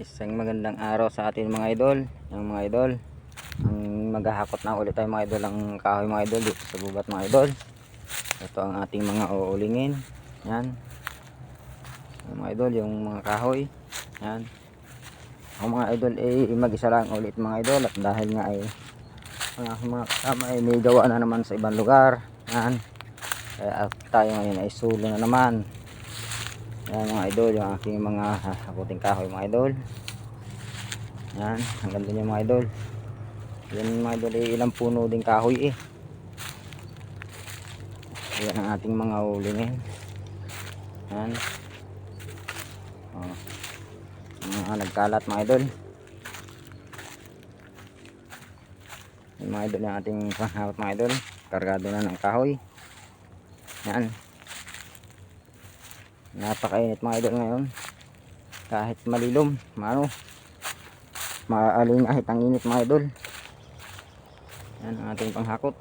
Isang magandang araw sa atin mga idol. Yung mga idol, ang maghahakot na ulit tayo mga idol, ang kahoy mga idol dito sa gubat mga idol. Ito ang ating mga uulingin. Yan. Yung mga idol, yung mga kahoy. Yan. Ang mga idol ay mag-isa lang ulit mga idol, at dahil nga ay mga kasama ay may gawa na naman sa ibang lugar. Yan. Kaya tayo ngayon ay sulo na naman. Yan mga idol, yung aking mga hakuting kahoy mga idol. Yan, hanggang doon yung mga idol. Yan mga idol, ilang puno din kahoy eh. Yan ang ating mga ulingin. Yan. Oh. Mga nagkalat mga idol. Yan mga idol, yung ating panghakot mga idol. Kargado na ng kahoy. Yan. Napakainit mga idol ngayon. Kahit malilom, maaling kahit ang init mga idol. Yan ang ating panghakot.